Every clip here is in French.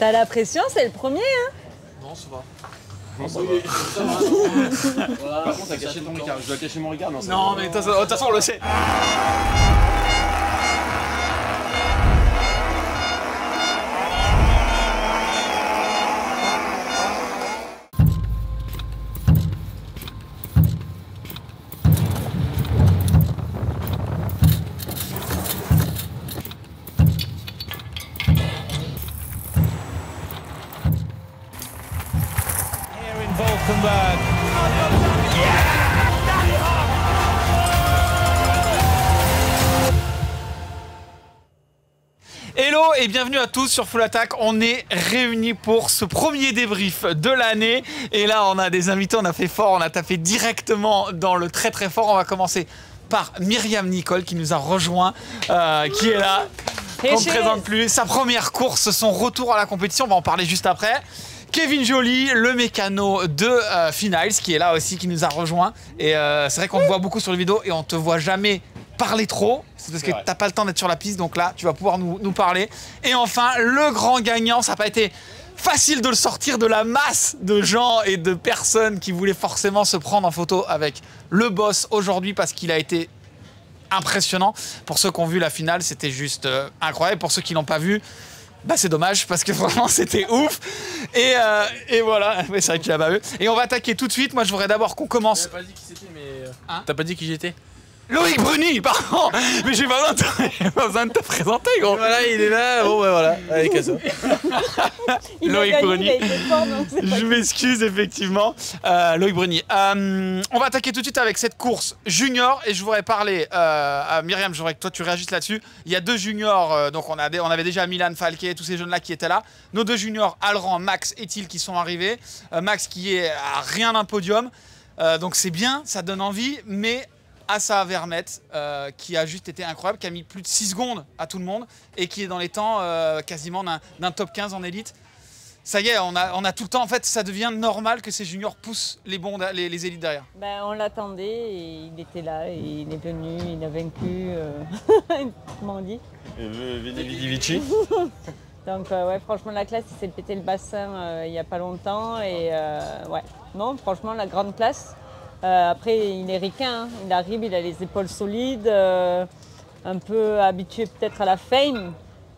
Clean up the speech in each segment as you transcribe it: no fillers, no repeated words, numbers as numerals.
T'as la pression, c'est le premier, hein? Non, ça va. Non, ça va. Voilà, par contre, t'as caché ton regard. Je dois cacher mon regard. Non, mais de toute façon, on le sait. Valkenburg. Hello et bienvenue à tous sur Full Attack. On est réunis pour ce premier débrief de l'année. Et là, on a des invités, on a fait fort, on a tapé directement dans le très très fort. On va commencer par Myriam Nicole qui nous a rejoint, qui est là. On ne présente plus. Sa première course, son retour à la compétition, on va en parler juste après. Kevin Joly, le mécano de Finals, qui est là aussi, qui nous a rejoint. Et c'est vrai qu'on te voit beaucoup sur les vidéos et on te voit jamais parler trop. C'est parce que tu n'as pas le temps d'être sur la piste, donc là, tu vas pouvoir nous parler. Et enfin, le grand gagnant, ça n'a pas été facile de le sortir de la masse de gens et de personnes qui voulaient forcément se prendre en photo avec le boss aujourd'hui parce qu'il a été impressionnant. Pour ceux qui ont vu la finale, c'était juste incroyable. Pour ceux qui ne l'ont pas vu, bah c'est dommage parce que vraiment c'était ouf. Et voilà, mais c'est vrai que tu l'as pas vu. Et on va attaquer tout de suite. Moi je voudrais d'abord qu'on commence. T'as pas dit qui c'était, mais. T'as pas dit qui j'étais? Loïc Bruni, pardon. Mais j'ai pas besoin de te présenter, gros. Voilà, il est là. Bon, bah voilà. Allez, casse. Loïc Bruni. Je m'excuse, effectivement. Loïc Bruni. On va attaquer tout de suite avec cette course junior. Et je voudrais parler à Myriam, je voudrais que toi tu réagisses là-dessus. Il y a deux juniors, donc on avait déjà Milan, Falquet, tous ces jeunes-là qui étaient là. Nos deux juniors, Alran, Max et Thiel, qui sont arrivés. Max qui est à rien d'un podium. Donc c'est bien, ça donne envie, mais Assa Vermette, qui a juste été incroyable, qui a mis plus de 6 secondes à tout le monde et qui est dans les temps quasiment d'un top 15 en élite. Ça y est, on a tout le temps, en fait, ça devient normal que ces juniors poussent les élites derrière. Ben, on l'attendait et il était là, et il est venu, il a vaincu, comment on dit? Vidi Vici. Donc ouais, franchement la classe, il s'est pété le bassin il n'y a pas longtemps et ouais, non, franchement la grande classe. Après, il est ricain, hein. Il arrive, il a les épaules solides, un peu habitué peut-être à la fame.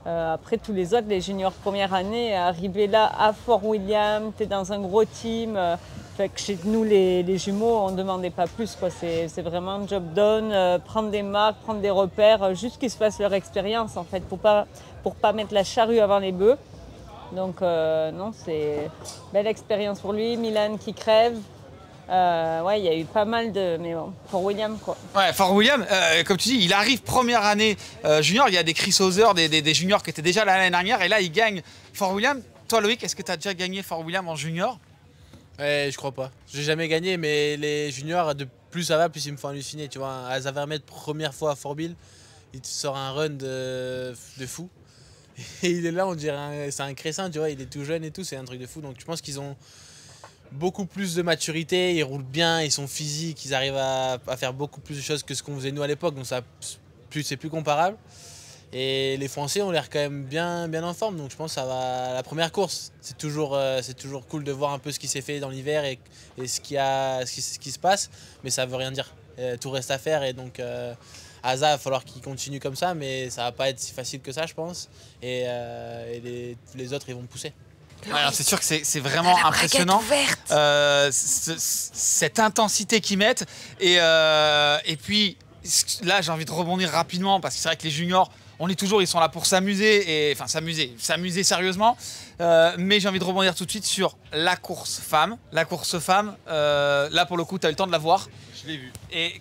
Après, tous les autres, les juniors première année, arriver là à Fort William, tu es dans un gros team. Fait que chez nous, les jumeaux, on ne demandait pas plus, quoi. C'est vraiment job done, prendre des marques, prendre des repères, juste qu'ils se fassent leur expérience, en fait, pour pas mettre la charrue avant les bœufs. Donc, non, c'est belle expérience pour lui. Milan qui crève. Ouais, il y a eu pas mal de... Mais bon, Fort William, quoi. Ouais, Fort William, comme tu dis, il arrive première année junior. Il y a des Chris Hauser, des juniors qui étaient déjà là l'année dernière. Et là, il gagne Fort William. Toi, Loïc, est-ce que tu as déjà gagné Fort William en junior? Ouais, je crois pas. J'ai jamais gagné, mais les juniors, de plus ça va, plus ils me font halluciner. Tu vois, Assa Vermette, première fois à Fort Bill, il te sort un run de fou. Et il est là, on dirait, c'est un crescent, tu vois, il est tout jeune et tout, c'est un truc de fou. Donc je pense qu'ils ont beaucoup plus de maturité, ils roulent bien, ils sont physiques, ils arrivent à faire beaucoup plus de choses que ce qu'on faisait nous à l'époque, donc c'est plus comparable. Et les Français ont l'air quand même bien en forme, donc je pense que ça va. La première course, c'est toujours cool de voir un peu ce qui s'est fait dans l'hiver et ce qui se passe, mais ça veut rien dire. Tout reste à faire et donc Assa, il va falloir qu'il continue comme ça, mais ça va pas être si facile que ça, je pense. Et les autres, ils vont pousser. Ouais, c'est sûr que c'est vraiment impressionnant, cette intensité qu'ils mettent. Et puis là, j'ai envie de rebondir rapidement parce que c'est vrai que les juniors, ils sont là pour s'amuser, enfin s'amuser sérieusement. Mais j'ai envie de rebondir tout de suite sur la course femme. La course femme, là pour le coup, tu as eu le temps de la voir. Je l'ai vu. Et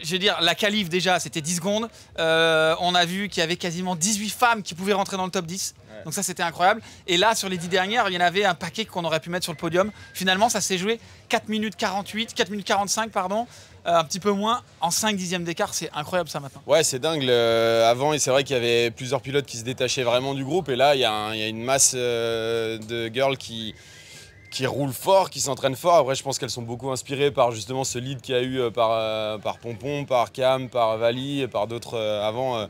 je veux dire, la qualif déjà, c'était 10 secondes. On a vu qu'il y avait quasiment 18 femmes qui pouvaient rentrer dans le top 10. Ouais. Donc ça, c'était incroyable. Et là, sur les 10 dernières, il y en avait un paquet qu'on aurait pu mettre sur le podium. Finalement, ça s'est joué 4 minutes 48, 4 minutes 45, pardon. Un petit peu moins, en 5 dixièmes d'écart. C'est incroyable ça maintenant. Ouais, c'est dingue. Avant, c'est vrai qu'il y avait plusieurs pilotes qui se détachaient vraiment du groupe. Et là, il y a une masse de girls qui roulent fort, qui s'entraînent fort. Après, je pense qu'elles sont beaucoup inspirées par justement ce lead qu'il y a eu par Pompon, par Cam, par Vali et par d'autres avant.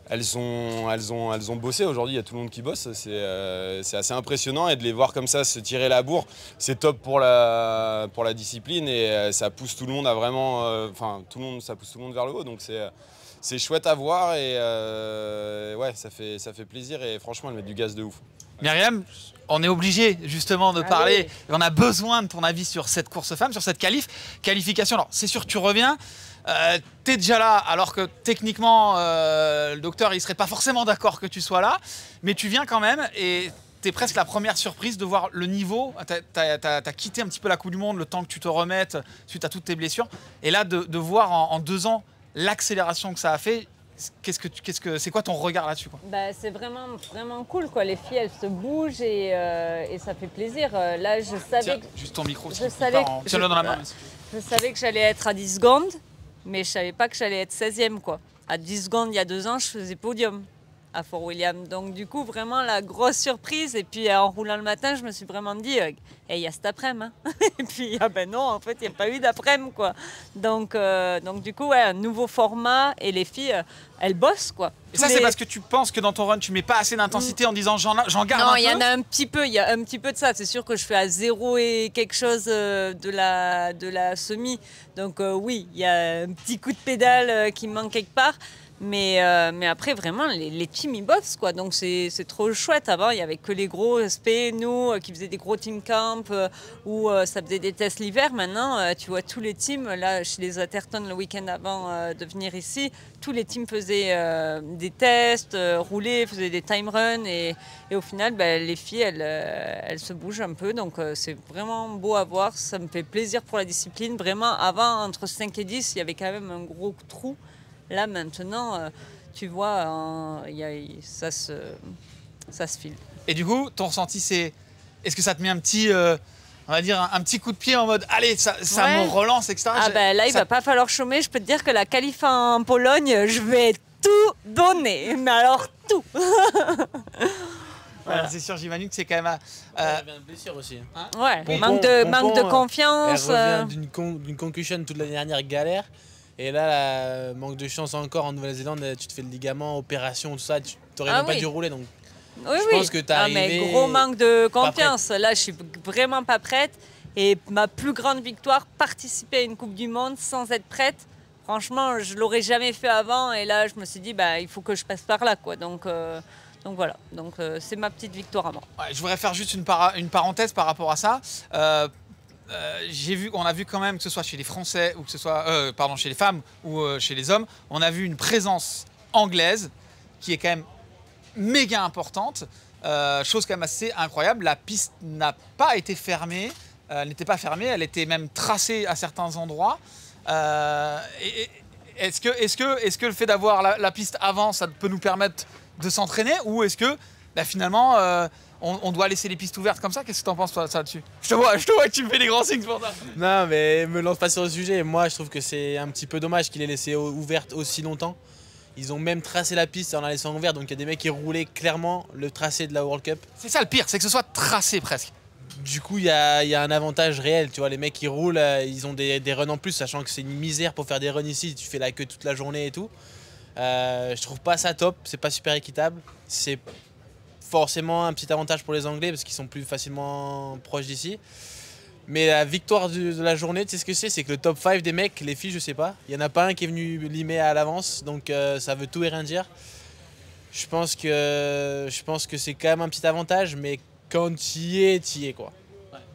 elles ont bossé. Aujourd'hui, il y a tout le monde qui bosse. C'est assez impressionnant et de les voir comme ça se tirer la bourre, c'est top pour la discipline et ça pousse tout le monde à vraiment, ça pousse tout le monde vers le haut. Donc c'est chouette à voir et ouais, ça fait plaisir et franchement, elles mettent du gaz de ouf. Myriam, on est obligé justement de parler. On a besoin de ton avis sur cette course femme, sur cette qualification. Alors, c'est sûr que tu reviens. Tu es déjà là alors que techniquement, le docteur il serait pas forcément d'accord que tu sois là. Mais tu viens quand même et tu es presque la première surprise de voir le niveau. Tu as quitté un petit peu la Coupe du Monde, le temps que tu te remettes suite à toutes tes blessures. Et là, de voir en 2 ans l'accélération que ça a fait. C'est quoi ton regard là-dessus, quoi? Bah, c'est vraiment cool, quoi. Les filles, elles se bougent et ça fait plaisir. Là, je savais. Tiens, juste ton micro. Tiens-le dans la main. Je savais que j'allais être à 10 secondes, mais je savais pas que j'allais être 16e, quoi. À 10 secondes, il y a 2 ans, je faisais podium à Fort William. Donc, du coup, vraiment la grosse surprise. Et puis, en roulant le matin, je me suis vraiment dit, il y a cet après-midi. Hein. Et puis, ah ben non, en fait, il n'y a pas eu d'après-midi, quoi. Donc, du coup, ouais, un nouveau format. Et les filles, elles bossent, quoi. Et ça, c'est parce que tu penses que dans ton run, tu mets pas assez d'intensité en disant j'en garde un peu? Non, il y en a un petit peu. Il y a un petit peu de ça. C'est sûr que je fais à 0 et quelque chose de la semi. Donc, oui, il y a un petit coup de pédale qui me manque quelque part. Mais après, vraiment, les teams, ils bossent, quoi. Donc, c'est trop chouette. Avant, il n'y avait que les gros SP, nous, qui faisaient des gros team camp où ça faisait des tests l'hiver. Maintenant, tu vois, tous les teams, là, chez les Atherton, le week-end avant de venir ici, tous les teams faisaient des tests, roulaient, faisaient des time runs. Et au final, les filles, elles se bougent un peu. Donc, c'est vraiment beau à voir. Ça me fait plaisir pour la discipline. Vraiment, avant, entre 5 et 10, il y avait quand même un gros trou. Là, maintenant, tu vois, ça se file. Et du coup, ton ressenti, c'est... Est-ce que ça te met un petit, on va dire, un petit coup de pied en mode, allez, ça me relance, etc. Ah ben là, il va pas falloir chômer. Je peux te dire que la qualif en Pologne, je vais tout donner. Mais alors, tout. Voilà. C'est sûr, j'imagine que c'est quand même... Elle revient de blessure aussi. Hein, ouais, manque de confiance. Elle revient d'une concussion toute l'année dernière, galère. Et là, manque de chance encore en Nouvelle-Zélande, tu te fais le ligament, opération, tout ça, tu n'aurais même pas dû rouler. Donc, je pense que tu as mais gros manque de confiance. Là, je suis vraiment pas prête. Et ma plus grande victoire, participer à une Coupe du Monde sans être prête, franchement, je l'aurais jamais fait avant. Et là, je me suis dit, il faut que je passe par là, quoi. Donc voilà, c'est ma petite victoire à moi. Ouais, je voudrais faire juste une parenthèse par rapport à ça. On a vu quand même, que ce soit chez les Français ou que ce soit chez les femmes ou chez les hommes, on a vu une présence anglaise qui est quand même méga importante, chose quand même assez incroyable. La piste n'a pas été fermée, elle n'était pas fermée, elle était même tracée à certains endroits. Est-ce que le fait d'avoir la piste avant, ça peut nous permettre de s'entraîner, ou est-ce que finalement on doit laisser les pistes ouvertes comme ça? Qu'est-ce que tu en penses, toi, ça là-dessus? Je te vois que tu me fais des grands signes pour ça. Non, mais me lance pas sur le sujet. Moi, je trouve que c'est un petit peu dommage qu'il ait laissé ouverte aussi longtemps. Ils ont même tracé la piste en la laissant ouverte. Donc, il y a des mecs qui roulaient clairement le tracé de la World Cup. C'est ça le pire, c'est que ce soit tracé presque. Du coup, il y a un avantage réel. Tu vois, les mecs qui roulent, ils ont des runs en plus, sachant que c'est une misère pour faire des runs ici. Tu fais la queue toute la journée et tout. Je trouve pas ça top. C'est pas super équitable. C'est forcément un petit avantage pour les Anglais parce qu'ils sont plus facilement proches d'ici. Mais la victoire de la journée, tu sais ce que c'est que le top 5 des mecs, les filles, je sais pas. Il n'y en a pas un qui est venu limer à l'avance, donc ça veut tout et rien dire. Je pense que c'est quand même un petit avantage, mais quand tu y es, quoi.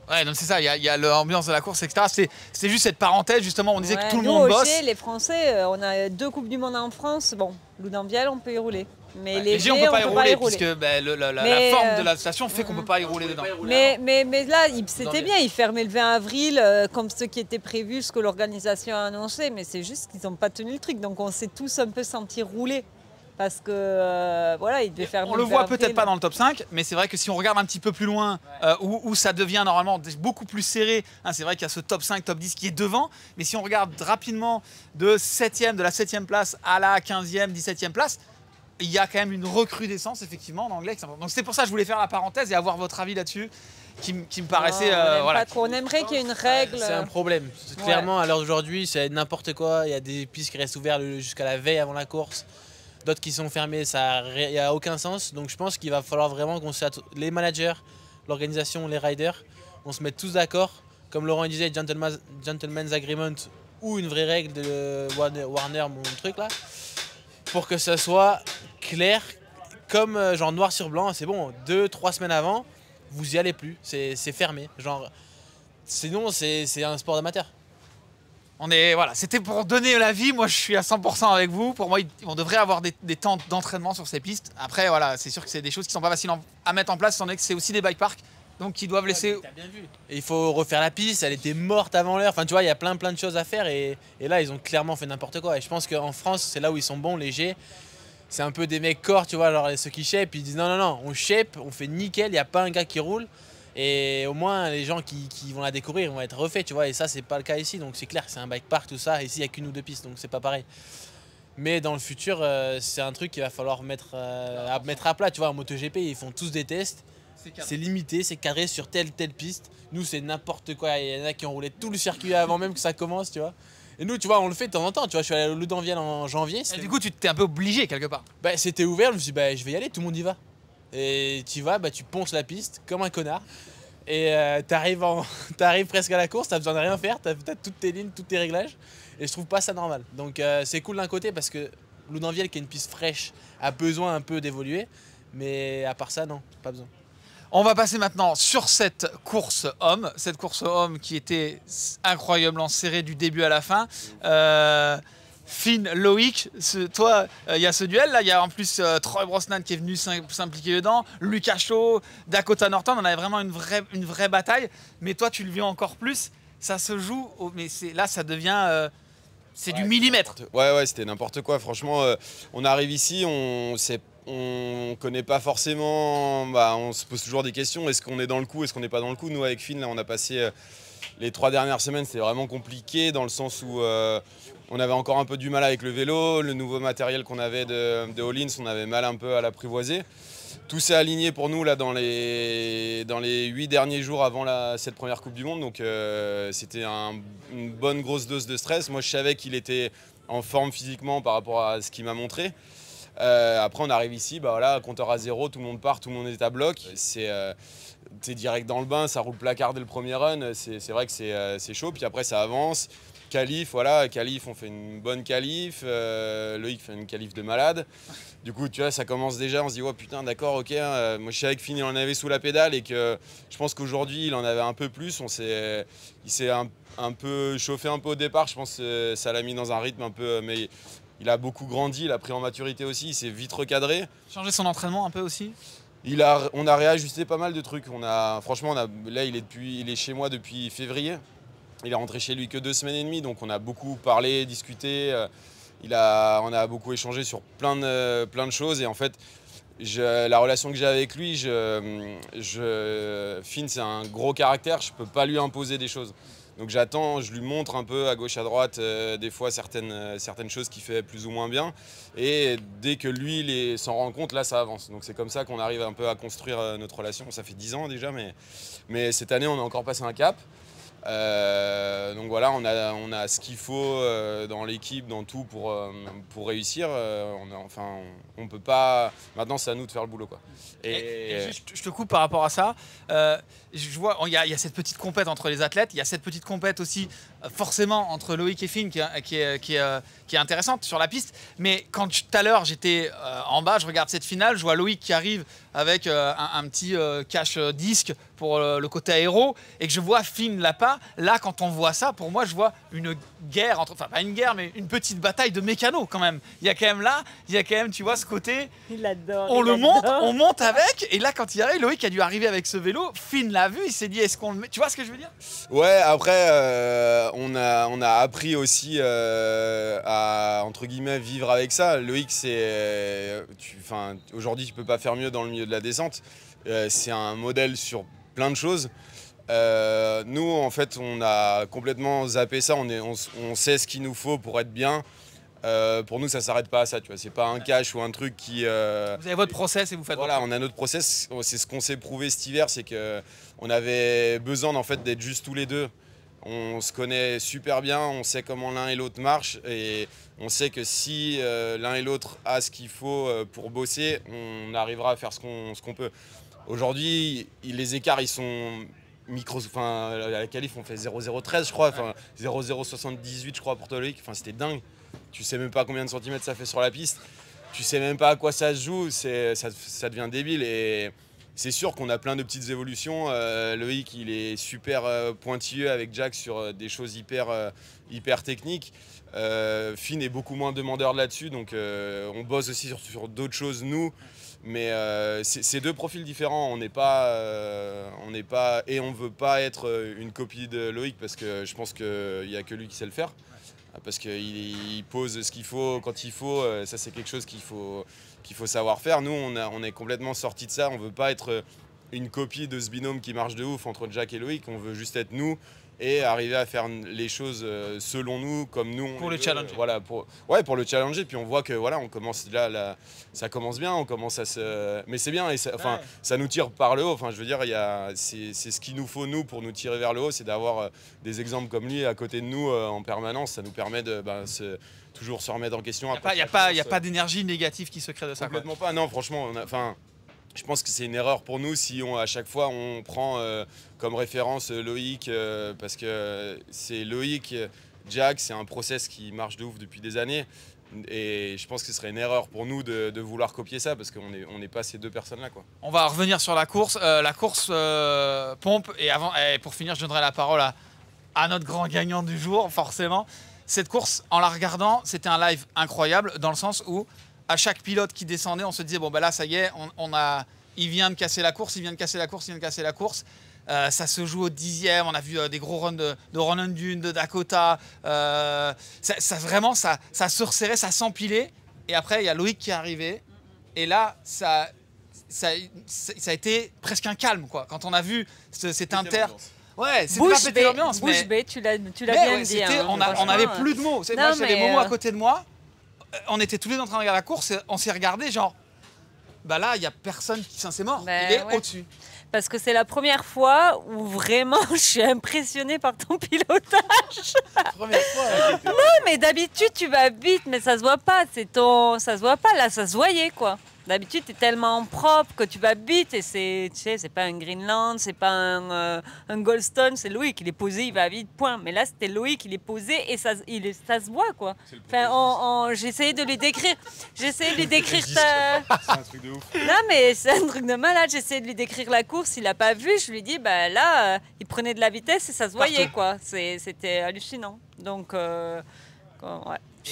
Ouais, donc c'est ça, il y a l'ambiance de la course, etc. C'est juste cette parenthèse, justement, on disait que tout le nous, monde bosse. les Français, on a 2 Coupes du Monde en France. Bon, Loudanviel, on peut y rouler. Mais les G, on peut pas y rouler, puisque la forme de la station fait qu'on peut pas y rouler dedans. Mais là, c'était bien, ils fermaient le 20 avril, comme ce qui était prévu, ce que l'organisation a annoncé, mais c'est juste qu'ils n'ont pas tenu le truc. Donc on s'est tous un peu sentis rouler. Parce que voilà, il devait faire. On le voit peut-être pas dans le top 5, mais c'est vrai que si on regarde un petit peu plus loin, où ça devient normalement beaucoup plus serré, hein, c'est vrai qu'il y a ce top 5, top 10 qui est devant, mais si on regarde rapidement de la 7e place à la 15e, 17e place, il y a quand même une recrudescence effectivement en anglais. Donc c'est pour ça que je voulais faire la parenthèse et avoir votre avis là-dessus, qui me paraissait. Pas trop. On aimerait qu'il y ait une règle. C'est un problème. Clairement, à l'heure d'aujourd'hui, c'est n'importe quoi. Il y a des pistes qui restent ouvertes jusqu'à la veille avant la course. d'autres qui sont fermés, ça n'y a aucun sens. Donc je pense qu'il va falloir vraiment qu'on les managers, l'organisation, les riders, on se mette tous d'accord. Comme Laurent disait, gentleman's agreement ou une vraie règle de Warner, mon truc là, pour que ça soit clair, comme genre noir sur blanc, c'est bon, 2-3 semaines avant, vous y allez plus, c'est fermé. Genre, sinon, c'est un sport d'amateur. Voilà, c'était pour donner l'avis. Moi, je suis à 100% avec vous. Pour moi, on devrait avoir des temps d'entraînement sur ces pistes. Après, voilà, c'est sûr que c'est des choses qui sont pas faciles à mettre en place, étant donné que c'est aussi des bike parks, donc qui doivent laisser. T'as bien vu. Et il faut refaire la piste. Elle était morte avant l'heure. Enfin, tu vois, il y a plein de choses à faire. Et là, ils ont clairement fait n'importe quoi. Et je pense qu'en France, c'est là où ils sont bons, légers. C'est un peu des mecs corps, tu vois, genre ceux qui shape, ils disent non, on shape, on fait nickel. Il y a pas un gars qui roule. Et au moins, les gens qui vont la découvrir, ils vont être refaits, tu vois. Et ça, c'est pas le cas ici. Donc c'est clair, c'est un bike park, tout ça. Ici, il n'y a qu'une ou deux pistes, donc c'est pas pareil. Mais dans le futur, c'est un truc qu'il va falloir mettre à plat. Tu vois, en MotoGP, ils font tous des tests. C'est limité, c'est cadré sur telle piste. Nous, c'est n'importe quoi. Il y en a qui ont roulé tout le circuit avant même que ça commence, tu vois. Et nous, tu vois, on le fait de temps en temps. Tu vois, je suis allé à Ludanviel en janvier. Et du coup, tu t'es un peu obligé quelque part. Bah, c'était ouvert. Je me suis dit, bah, je vais y aller. Tout le monde y va. Et tu vas, bah, tu ponces la piste comme un connard. Et t'arrives presque à la course, t'as besoin de rien faire, t'as toutes tes lignes, tous tes réglages. Et je trouve pas ça normal. Donc c'est cool d'un côté parce que Ludanviel, qui est une piste fraîche, a besoin un peu d'évoluer. Mais à part ça, non, pas besoin. On va passer maintenant sur cette course homme. Cette course homme qui était incroyablement serrée du début à la fin. Finn, Loïc, toi, il y a ce duel là, il y a en plus Troy Brosnan qui est venu s'impliquer dedans, Lucas Shaw, Dakota Norton, on avait vraiment une vraie bataille, mais toi tu le vis encore plus, ça se joue, mais là ça devient, c'est du millimètre. Ouais, c'était n'importe quoi, franchement, on arrive ici, on connaît pas forcément, on se pose toujours des questions, est-ce qu'on est dans le coup, est-ce qu'on n'est pas dans le coup. Nous avec Finn, là, on a passé les 3 dernières semaines, c'était vraiment compliqué dans le sens où on avait encore un peu du mal avec le vélo, le nouveau matériel qu'on avait de Hollins, on avait mal un peu à l'apprivoiser. Tout s'est aligné pour nous là, dans les 8 derniers jours avant cette première Coupe du Monde, donc c'était une bonne grosse dose de stress. Moi je savais qu'il était en forme physiquement par rapport à ce qu'il m'a montré. Après on arrive ici, voilà, compteur à 0, tout le monde part, tout le monde est à bloc. T'es direct dans le bain, ça roule placard dès le premier run, c'est vrai que c'est chaud, puis après ça avance. Qualif, voilà, qualif, on fait une bonne qualif, Loïc fait une qualif de malade. Du coup, tu vois, ça commence déjà, on se dit, oh putain, d'accord, ok. Moi, je savais que Finn, il en avait sous la pédale et que je pense qu'aujourd'hui, il en avait un peu plus. Il s'est un peu chauffé un peu au départ, je pense que ça l'a mis dans un rythme un peu, mais il a beaucoup grandi, il a pris en maturité aussi, il s'est vite recadré. Changer son entraînement un peu aussi. On a réajusté pas mal de trucs. Franchement, là, il est chez moi depuis février. Il est rentré chez lui que 2 semaines et demie, donc on a beaucoup parlé, discuté. On a beaucoup échangé sur plein de choses. Et en fait, la relation que j'ai avec lui, Finn, c'est un gros caractère, je ne peux pas lui imposer des choses. Donc j'attends, je lui montre un peu à gauche, à droite, des fois certaines choses qu'il fait plus ou moins bien. Et dès que lui s'en rend compte, là ça avance. Donc c'est comme ça qu'on arrive un peu à construire notre relation. Ça fait 10 ans déjà, mais cette année on a encore passé un cap. Donc voilà, on a ce qu'il faut dans l'équipe, dans tout pour réussir. On peut pas. Maintenant, c'est à nous de faire le boulot, quoi. Et juste, je te coupe par rapport à ça. Je vois, il y a cette petite compète entre les athlètes. Il y a cette petite compète aussi, forcément, entre Loïc et Finn, qui est intéressante sur la piste. Mais quand tout à l'heure, j'étais en bas, je regarde cette finale, je vois Loïc qui arrive avec un petit cache disque pour le côté aéro, et que je vois Finn Lapa. Là, quand on voit ça, pour moi, je vois une guerre, enfin pas une guerre, mais une petite bataille de mécanos quand même. Il y a quand même, tu vois, ce côté. Il adore. On monte avec, et là, quand il arrive, Loïc a dû arriver avec ce vélo. Finn l'a vu, il s'est dit, est-ce qu'on le met? Tu vois ce que je veux dire? Ouais, après, on a appris aussi à, entre guillemets, vivre avec ça. Loïc, aujourd'hui, tu peux pas faire mieux dans le milieu de la descente. C'est un modèle sur plein de choses. Nous, en fait, on a complètement zappé ça. On sait ce qu'il nous faut pour être bien. Pour nous, ça s'arrête pas à ça. Tu vois, c'est pas un cache ou un truc qui. Vous avez votre process et vous faites. Voilà, on a notre process. C'est ce qu'on s'est prouvé cet hiver, c'est que on avait besoin en fait d'être juste tous les deux On se connaît super bien, on sait comment l'un et l'autre marchent et on sait que si l'un et l'autre a ce qu'il faut pour bosser, on arrivera à faire ce qu'on peut. Aujourd'hui, les écarts, ils sont à la qualif, on fait 0,013 je crois, enfin 0,078 je crois pour toi Loïc, enfin c'était dingue. Tu sais même pas combien de centimètres ça fait sur la piste, tu sais même pas à quoi ça se joue, ça devient débile et c'est sûr qu'on a plein de petites évolutions. Loïc, il est super pointilleux avec Jack sur des choses hyper techniques. Finn est beaucoup moins demandeur là-dessus, donc on bosse aussi sur d'autres choses, nous. Mais c'est deux profils différents. On n'est pas, et on veut pas être une copie de Loïc parce que je pense qu'il n'y a que lui qui sait le faire. Parce qu'il pose ce qu'il faut quand il faut. Ça, c'est quelque chose qu'il faut savoir faire. Nous, on est complètement sortis de ça. On veut pas être une copie de ce binôme qui marche de ouf entre Jack et Loïc. On veut juste être nous et arriver à faire les choses selon nous, comme nous. Pour le challenger. Voilà, pour le challenger. Puis on voit que voilà, on commence là, ça commence bien. On commence à se, mais c'est bien. Et ça nous tire par le haut. Enfin, je veux dire, c'est ce qu'il nous faut nous pour nous tirer vers le haut, c'est d'avoir des exemples comme lui à côté de nous en permanence. Ça nous permet de toujours se remettre en question. Il n'y a pas d'énergie négative qui se crée de ça. Complètement pas. Non, franchement, je pense que c'est une erreur pour nous si à chaque fois on prend comme référence Loïc parce que c'est Loïc, Jack, c'est un process qui marche de ouf depuis des années et je pense que ce serait une erreur pour nous de vouloir copier ça parce qu'on n'est pas ces deux personnes-là, quoi. On va revenir sur la course. Pompe et pour finir, je donnerai la parole à notre grand gagnant du jour, forcément. Cette course, en la regardant, c'était un live incroyable dans le sens où à chaque pilote qui descendait, on se disait, bon bah là ça y est, il vient de casser la course, il vient de casser la course. Ça se joue au 10e, on a vu des gros runs de Ronan Dune, de Dakota. Vraiment, ça se resserrait, ça s'empilait. Et après, il y a Loïc qui est arrivé. Et là, ça a été presque un calme, quoi. Quand on a vu cet inter... Ouais, c'était pas péter l'ambiance, mais... Bouche bée, tu l'as bien dit. Hein, on n'avait plus de mots. Moi, j'avais Momo à côté de moi. On était tous les deux en train de regarder la course, et on s'est regardé genre, bah là, il n'y a personne qui c'est mort, il est au-dessus. Parce que c'est la première fois où vraiment je suis impressionnée par ton pilotage. Première fois. Non, mais d'habitude tu vas vite, mais ça se voit pas. Ça se voit pas. Là, ça se voyait, quoi. D'habitude, tu es tellement propre que tu vas vite et c'est pas un Greenland, c'est pas un Goldstone, c'est Loïc, il est posé, il va vite, point. Mais là, c'était Loïc, il est posé et ça se voit, quoi. Enfin, j'essayais de lui décrire. C'est un truc de ouf. Non, mais c'est un truc de malade. J'essayais de lui décrire la course, il a pas vu. Je lui dis, bah là, il prenait de la vitesse et ça se voyait, quoi. C'était hallucinant. Donc, ouais.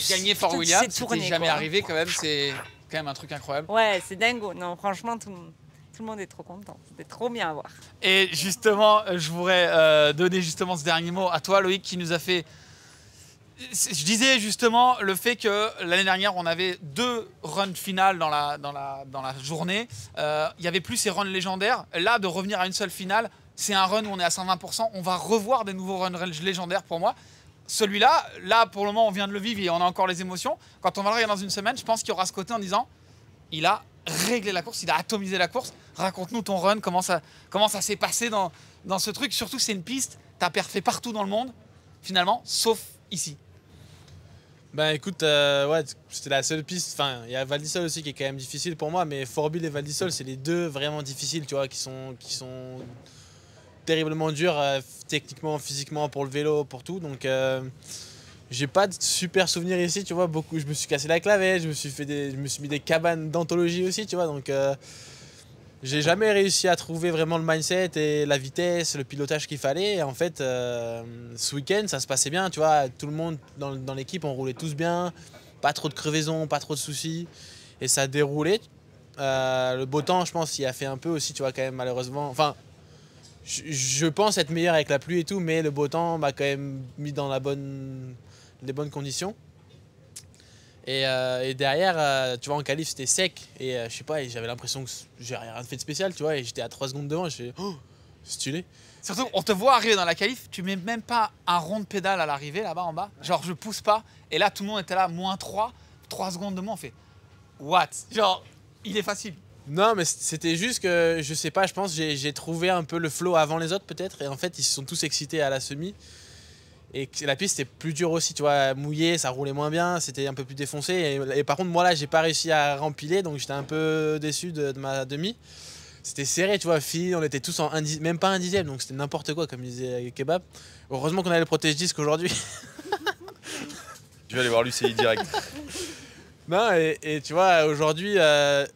Gagner Fort William, c'était jamais quoi. Arrivé quand même, c'est quand même un truc incroyable. Ouais, c'est dingo. Non, franchement, tout le monde est trop content. C'était trop bien à voir. Et justement, je voudrais donner justement ce dernier mot à toi, Loïc, qui nous a fait... Je disais justement le fait que l'année dernière, on avait 2 runs finales dans la journée. Il n'y avait plus ces runs légendaires. Là, de revenir à une seule finale, c'est un run où on est à 120%. On va revoir des nouveaux runs légendaires pour moi. Celui-là, là, pour le moment, on vient de le vivre et on a encore les émotions. Quand on va le regarder dans une semaine, je pense qu'il y aura ce côté en disant il a réglé la course, il a atomisé la course. Raconte-nous ton run, comment ça s'est passé dans ce truc. Surtout, c'est une piste, t'as perfait partout dans le monde, finalement, sauf ici. Ben écoute, ouais, c'était la seule piste. Enfin, il y a Val d'Isole aussi qui est quand même difficile pour moi, mais Fortville et Val d'Isole, c'est les deux vraiment difficiles, tu vois, qui sont terriblement durs techniquement, physiquement, pour le vélo, pour tout. Donc, j'ai pas de super souvenirs ici, tu vois. Je me suis cassé la clavette, je me suis mis des cabanes d'anthologie aussi, tu vois. Donc, j'ai jamais réussi à trouver vraiment le mindset et la vitesse, le pilotage qu'il fallait. Et en fait, ce week-end, ça se passait bien, tu vois. Tout le monde dans l'équipe, on roulait tous bien. Pas trop de crevaisons, pas trop de soucis. Et ça a déroulé. Le beau temps, je pense, il a fait un peu aussi, tu vois, quand même, malheureusement. Enfin, je pense être meilleur avec la pluie et tout, mais le beau temps m'a quand même mis dans les bonnes conditions. Et derrière, tu vois, en qualif, c'était sec. Et je sais pas, j'avais l'impression que j'ai rien fait de spécial, tu vois. Et j'étais à 3 secondes devant, je fais oh, stylé. Surtout, on te voit arriver dans la qualif, tu mets même pas un rond de pédale à l'arrivée, là-bas en bas. Genre, je pousse pas. Et là, tout le monde était là, -3, 3 secondes de moins, on fait what? Genre, il est facile. Non, mais c'était juste que, je sais pas, je pense j'ai trouvé un peu le flow avant les autres, peut-être. Et en fait, ils se sont tous excités à la semi. Et la piste était plus dure aussi, tu vois, mouillée, ça roulait moins bien, c'était un peu plus défoncé. Et par contre, moi là, j'ai pas réussi à rempiler, donc j'étais un peu déçu de ma demi. C'était serré, tu vois, fille, on était tous en même pas un dixième, donc c'était n'importe quoi, comme disait Kebab. Heureusement qu'on avait le protège-disque aujourd'hui. Je vais aller voir l'UCI direct. Non, et tu vois, aujourd'hui,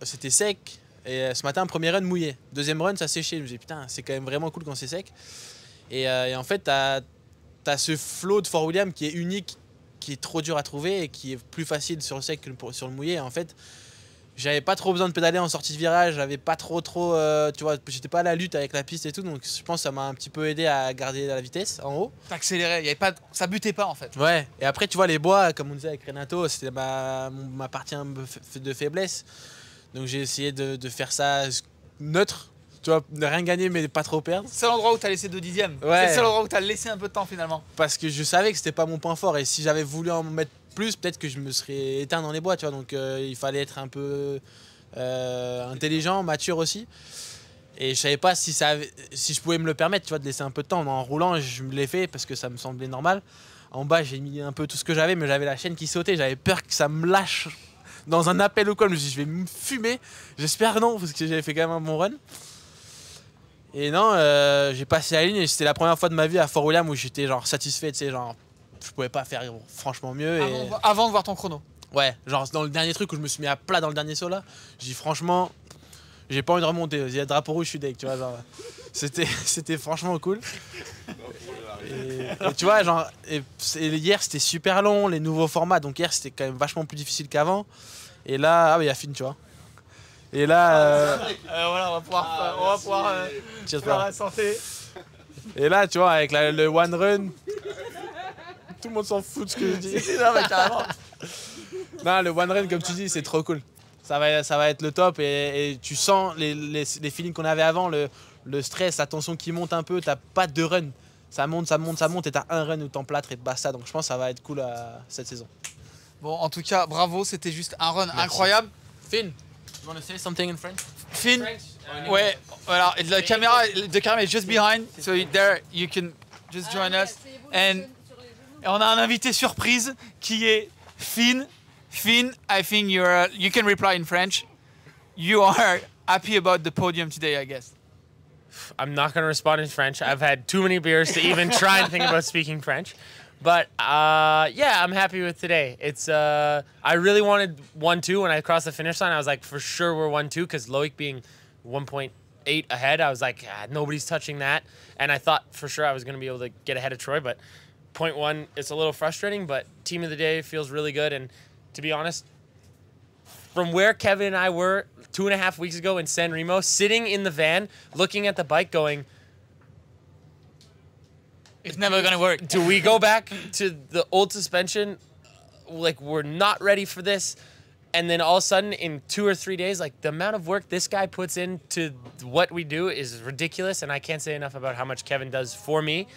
c'était sec. Et ce matin, premier run mouillé. Deuxième run, ça séchait. Je me dis, putain, c'est quand même vraiment cool quand c'est sec. Et en fait, t'as ce flow de Fort William qui est unique, qui est trop dur à trouver et qui est plus facile sur le sec que sur le mouillé. En fait, j'avais pas trop besoin de pédaler en sortie de virage, j'avais pas trop, tu vois, j'étais pas à la lutte avec la piste et tout, donc je pense que ça m'a un petit peu aidé à garder la vitesse en haut. T'accélérais, y avait pas, ça butait pas en fait. Ouais, et après, tu vois, les bois, comme on disait avec Renato, c'était ma partie de faiblesse. Donc j'ai essayé de faire ça neutre, tu vois, de rien gagner mais pas trop perdre. C'est l'endroit où t'as laissé 2 dixièmes. Ouais. C'est le seul endroit où t'as laissé un peu de temps finalement. Parce que je savais que c'était pas mon point fort et si j'avais voulu en mettre plus, peut-être que je me serais éteint dans les bois, tu vois. Donc il fallait être un peu intelligent, mature aussi. Et je savais pas si je pouvais me le permettre, tu vois, de laisser un peu de temps. En roulant, je me l'ai fait parce que ça me semblait normal. En bas, j'ai mis un peu tout ce que j'avais, mais j'avais la chaîne qui sautait. J'avais peur que ça me lâche dans un appel ou quoi. Je me suis dit, je vais me fumer. J'espère non, parce que j'avais fait quand même un bon run. Et non, j'ai passé la ligne et c'était la première fois de ma vie à Fort William où j'étais genre satisfait, tu sais, genre je pouvais pas faire franchement mieux. Avant de voir ton chrono. Ouais, genre dans le dernier truc où je me suis mis à plat dans le dernier saut là, j'ai dit franchement, j'ai pas envie de remonter. Il y a le drapeau rouge, je suis deg, tu vois, genre c'était franchement cool. Et tu vois, genre, et hier c'était super long, les nouveaux formats, donc hier c'était quand même vachement plus difficile qu'avant. Et là, ah bah il y a Finn, tu vois. Et là, voilà, on va pouvoir faire la santé. Et là, tu vois, avec le one run, tout le monde s'en fout de ce que je dis. Non, mais carrément. Non, le one run, comme tu dis, c'est trop cool. Ça va être le top et tu sens les feelings qu'on avait avant, le stress, la tension qui monte un peu, t'as pas de run. Ça monte et t'as un run où t'emplâtres et basta. Donc je pense que ça va être cool cette saison. Bon, en tout cas, bravo, c'était juste un run incroyable. Finn, you want to say something in French? Finn, ouais, voilà, the camera is just behind, so there you can just join us. And on a un invité surprise qui est Finn. Finn, I think you can reply in French. You are happy about the podium today, I guess. I'm not going to respond in French. I've had too many beers to even try and think about speaking French. But yeah, I'm happy with today. It's I really wanted 1-2 when I crossed the finish line. I was like, for sure we're 1-2 because Loic being 1.8 ahead, I was like, nobody's touching that. And I thought for sure I was going to be able to get ahead of Troy. But 0.1, it's a little frustrating. But team of the day feels really good. And to be honest, from where Kevin and I were 2.5 weeks ago in San Remo, sitting in the van, looking at the bike going, It's never going to work. do we go back to the old suspension? Like, we're not ready for this. And then all of a sudden, in 2 or 3 days, like, the amount of work this guy puts into what we do is ridiculous. And I can't say enough about how much Kevin does for me.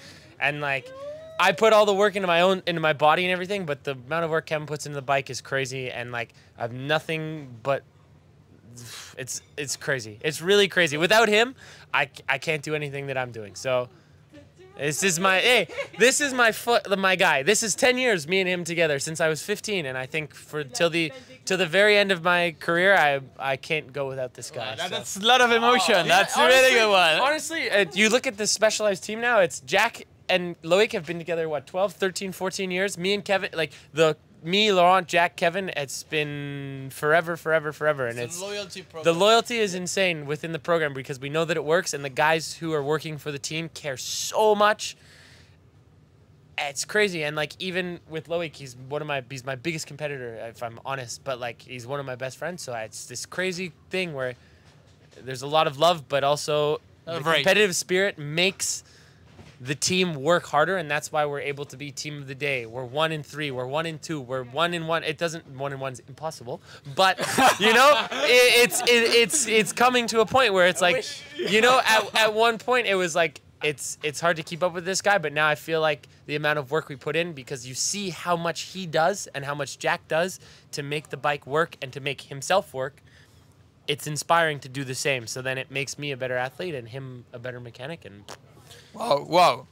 And, like, I put all the work into my body and everything, but the amount of work Kevin puts into the bike is crazy. And, like, I have nothing but... It's crazy. It's really crazy. Without him, I can't do anything that I'm doing. So... This is my guy. This is 10 years, me and him together, since I was 15, and I think till the very end of my career, I can't go without this guy. That's a lot of emotion. That's a really good one. Honestly, you look at the specialized team now, it's Jack and Loic have been together, what, 12, 13, 14 years? Me and Kevin, like, me, Laurent, Jack, Kevin, it's been forever. And it's loyalty program. the loyalty is insane within the program because we know that it works and the guys who are working for the team care so much. It's crazy. And like even with Loic, he's my biggest competitor, if I'm honest, but like he's one of my best friends. So it's this crazy thing where there's a lot of love, but also the competitive spirit makes the team work harder, and that's why we're able to be team of the day. We're 1-3, we're 1-2, we're 1-1. It doesn't 1-1 is impossible, but you know, it's coming to a point where it's like, you know, at one point it was like it's hard to keep up with this guy, but now I feel like the amount of work we put in, because you see how much he does and how much Jack does to make the bike work and to make himself work. It's inspiring to do the same. So then it makes me a better athlete and him a better mechanic. And Wow.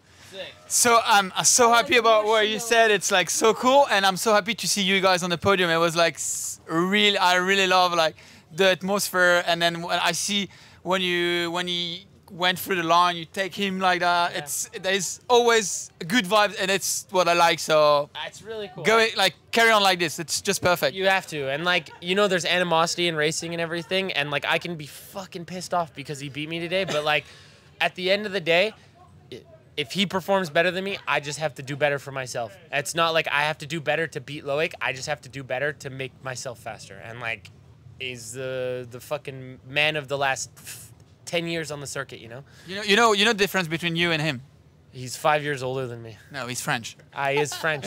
So I'm so happy about what you said. It's like so cool, and I'm so happy to see you guys on the podium. It was like real. I really love like the atmosphere, and then when I see when he went through the line, you take him like that. Yeah. There's always good vibes, and it's what I like. So it's really cool. Go like carry on like this. It's just perfect. You have to, and like you know, there's animosity in racing and everything, and like I can be fucking pissed off because he beat me today, but like at the end of the day, if he performs better than me, I just have to do better for myself. It's not like I have to do better to beat Loic. I just have to do better to make myself faster. And like, he's the fucking man of the last 10 years on the circuit, you know? You know the difference between you and him? He's 5 years older than me. No, he's French. He is French.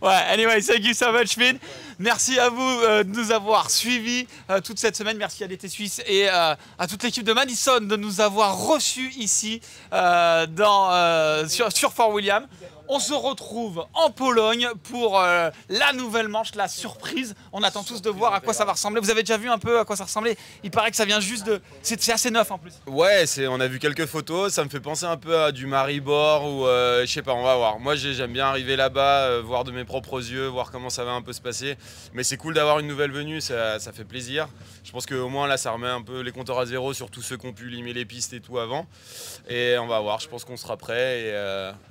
Ouais, anyway, thank you so much, Finn. Merci à vous de nous avoir suivis toute cette semaine. Merci à l'été suisse et à toute l'équipe de Madison de nous avoir reçus ici sur Fort William. On se retrouve en Pologne pour la nouvelle manche, la surprise. On attend tous de voir à quoi ça va ressembler. Vous avez déjà vu un peu à quoi ça ressemblait? Il paraît que ça vient juste de... C'est assez neuf en plus. Ouais, on a vu quelques photos. Ça me fait penser un peu à du Maribor ou je sais pas, on va voir. Moi, j'aime bien arriver là-bas, voir de mes propres yeux, voir comment ça va un peu se passer. Mais c'est cool d'avoir une nouvelle venue, ça fait plaisir. Je pense qu'au moins là, ça remet un peu les compteurs à zéro sur tous ceux qui ont pu limer les pistes et tout avant. Et on va voir, je pense qu'on sera prêt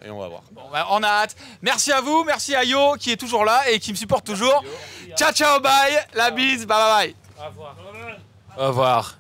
et on va voir. Bon, bah, on a hâte. Merci à vous, merci à Yo qui est toujours là et qui me supporte toujours. Ciao, ciao, bye, la bise, bye bye bye. Au revoir. Au revoir.